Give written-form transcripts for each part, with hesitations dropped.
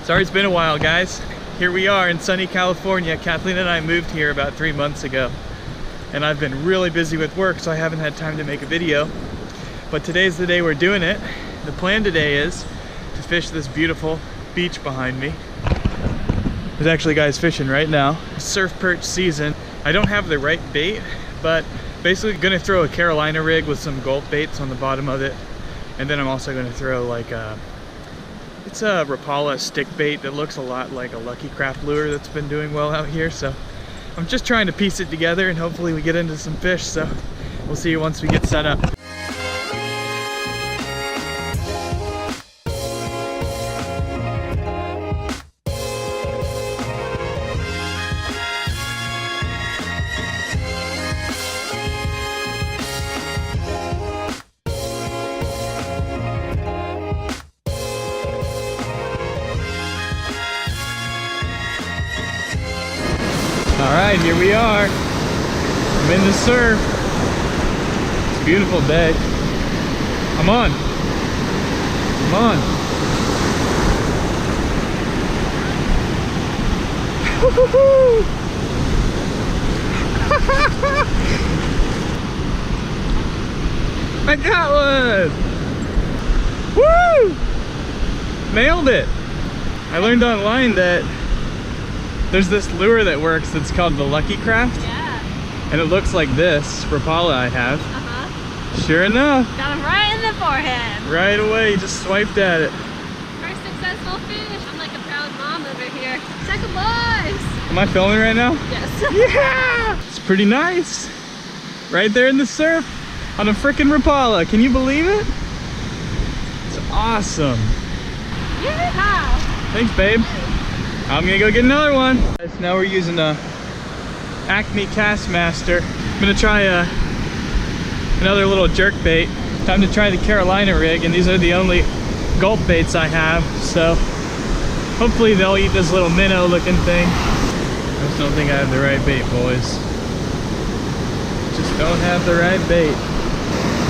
Sorry it's been a while, guys. Here we are in sunny California. Kathleen and I moved here about 3 months ago. And I've been really busy with work, so I haven't had time to make a video. But today's the day we're doing it. The plan today is to fish this beautiful beach behind me. There's actually guys fishing right now. Surf perch season. I don't have the right bait, but basically gonna throw a Carolina rig with some gulp baits on the bottom of it. And then I'm also gonna throw like it's a Rapala stick bait that looks a lot like a Lucky Craft lure that's been doing well out here. So I'm just trying to piece it together and hopefully we get into some fish. So we'll see you once we get set up. All right, here we are. I'm in the surf. It's a beautiful day. I'm on. I'm on. I got one. Woo! Nailed it. I learned online that there's this lure that works that's called the Lucky Craft. Yeah. And it looks like this Rapala I have. Uh-huh. Sure enough. Got him right in the forehead. Right away, you just swiped at it. First successful fish. I'm like a proud mom over here. Tackleboys! Am I filming right now? Yes. Yeah! It's pretty nice. Right there in the surf on a frickin' Rapala. Can you believe it? It's awesome. Yeehaw! Thanks, babe. I'm gonna go get another one. Now we're using a Acme Castmaster. I'm gonna try another little jerk bait. Time to try the Carolina rig, and these are the only gulp baits I have. So hopefully they'll eat this little minnow looking thing. I just don't think I have the right bait, boys. Just don't have the right bait.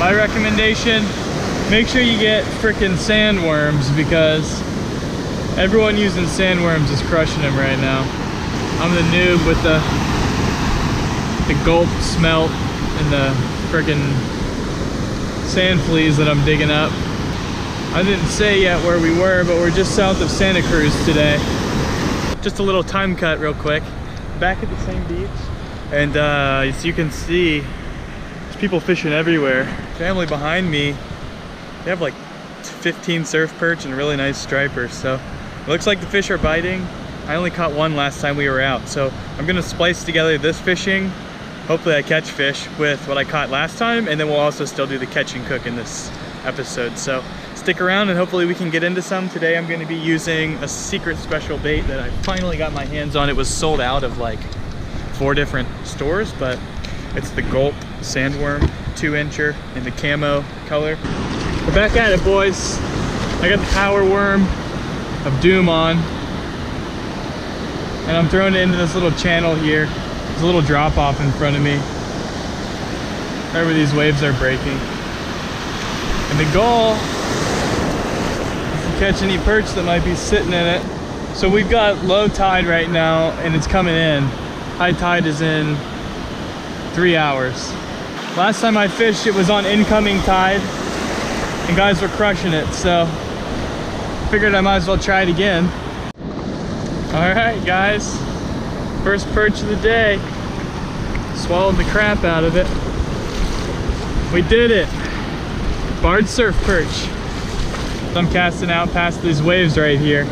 My recommendation, make sure you get frickin' sandworms, because everyone using sandworms is crushing them right now. I'm the noob with the gulp smelt and the frickin' sand fleas that I'm digging up. I didn't say yet where we were, but we're just south of Santa Cruz today. Just a little time cut real quick. Back at the same beach. And as you can see, there's people fishing everywhere. Family behind me, they have like 15 surf perch and really nice stripers. So it looks like the fish are biting. I only caught one last time we were out. So I'm gonna splice together this fishing. Hopefully I catch fish with what I caught last time, and then we'll also still do the catch and cook in this episode. So stick around and hopefully we can get into some. Today I'm gonna be using a secret special bait that I finally got my hands on. It was sold out of like 4 different stores, but it's the Gulp Sandworm 2-incher in the camo color. We're back at it, boys. I got the Power Worm of Doom on, and I'm throwing it into this little channel here. There's a little drop off in front of me, right where these waves are breaking. And the goal is to catch any perch that might be sitting in it. So we've got low tide right now and it's coming in. High tide is in 3 hours. Last time I fished, it was on incoming tide and guys were crushing it, so figured I might as well try it again. All right, guys, first perch of the day. Swallowed the crap out of it. We did it. Barred surf perch. I'm casting out past these waves right here,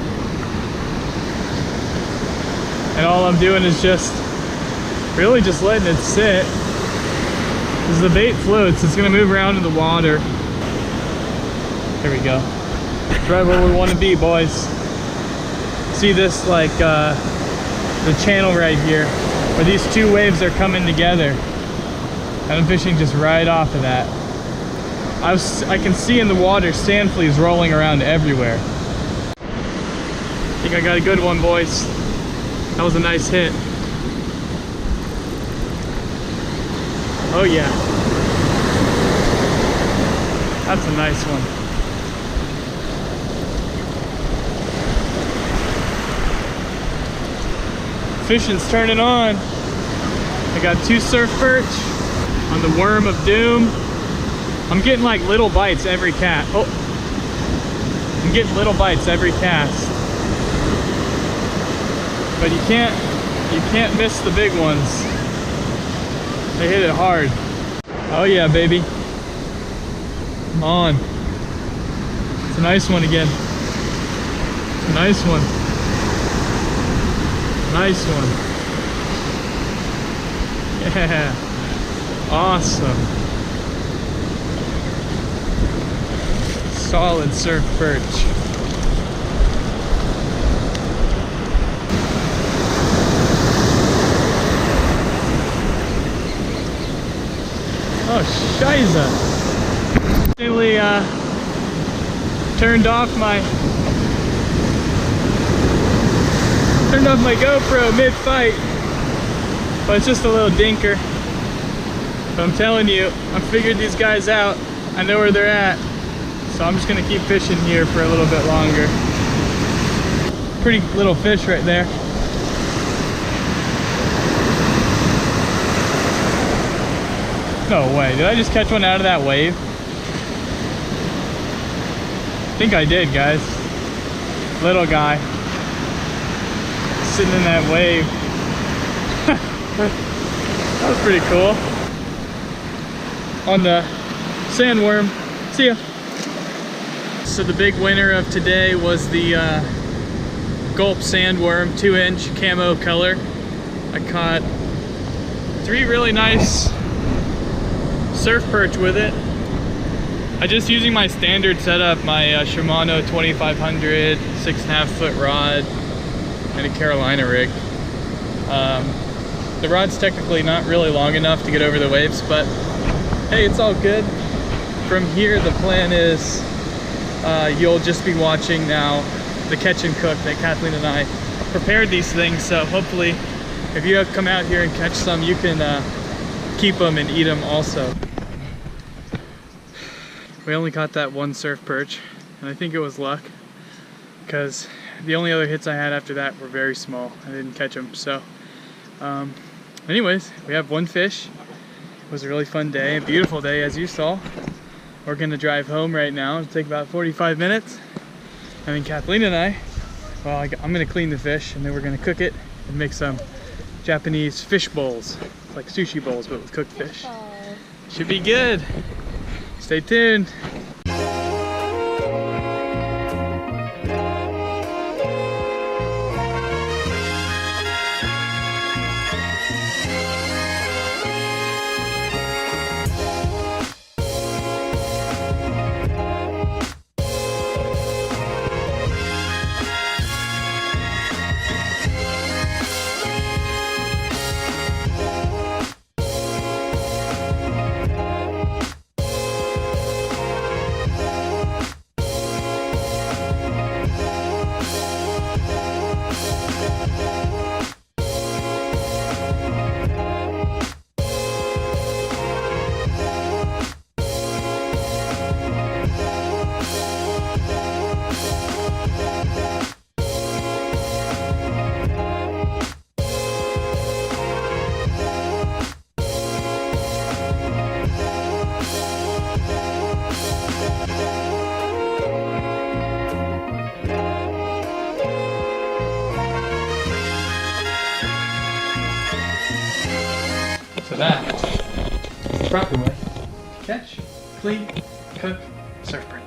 and all I'm doing is just really just letting it sit. As the bait floats, it's gonna move around in the water. Here we go. Right where we want to be, boys. See this, like the channel right here where these 2 waves are coming together, and I'm fishing just right off of that. I can see in the water sand fleas rolling around everywhere. I think I got a good one, boys. That was a nice hit. Oh yeah, that's a nice one. Fishing's turning on. I got 2 surf perch on the worm of doom. I'm getting like little bites every cast. Oh, I'm getting little bites every cast. But you can't miss the big ones. They hit it hard. Oh yeah, baby. Come on. It's a nice one again. It's a nice one. Nice one. Yeah. Awesome. Solid surf perch. Oh, shiza. Finally turned off my GoPro mid-fight. But it's just a little dinker. But I'm telling you, I figured these guys out. I know where they're at. So I'm just gonna keep fishing here for a little bit longer. Pretty little fish right there. No way, did I just catch one out of that wave? I think I did, guys. Little guy. Sitting in that wave. That was pretty cool. On the sandworm. See ya. So the big winner of today was the Gulp sandworm, 2-inch camo color. I caught 3 really nice surf perch with it. I just using my standard setup, my Shimano 2500 6.5 foot rod and a Carolina rig. The rod's technically not really long enough to get over the waves, but hey, it's all good. From here, the plan is you'll just be watching now the catch and cook that Kathleen and I prepared these things. So hopefully, if you come out here and catch some, you can keep them and eat them also. We only caught that 1 surf perch, and I think it was luck, because the only other hits I had after that were very small. I didn't catch them. So anyways, we have 1 fish. It was a really fun day, a beautiful day, as you saw. We're gonna drive home right now. It'll take about 45 minutes. And then Kathleen and I, well, I'm gonna clean the fish, and then we're gonna cook it and make some Japanese fish bowls. It's like sushi bowls, but with cooked fish. Should be good. Stay tuned. So that is the proper way to catch, clean, cook, surf perch.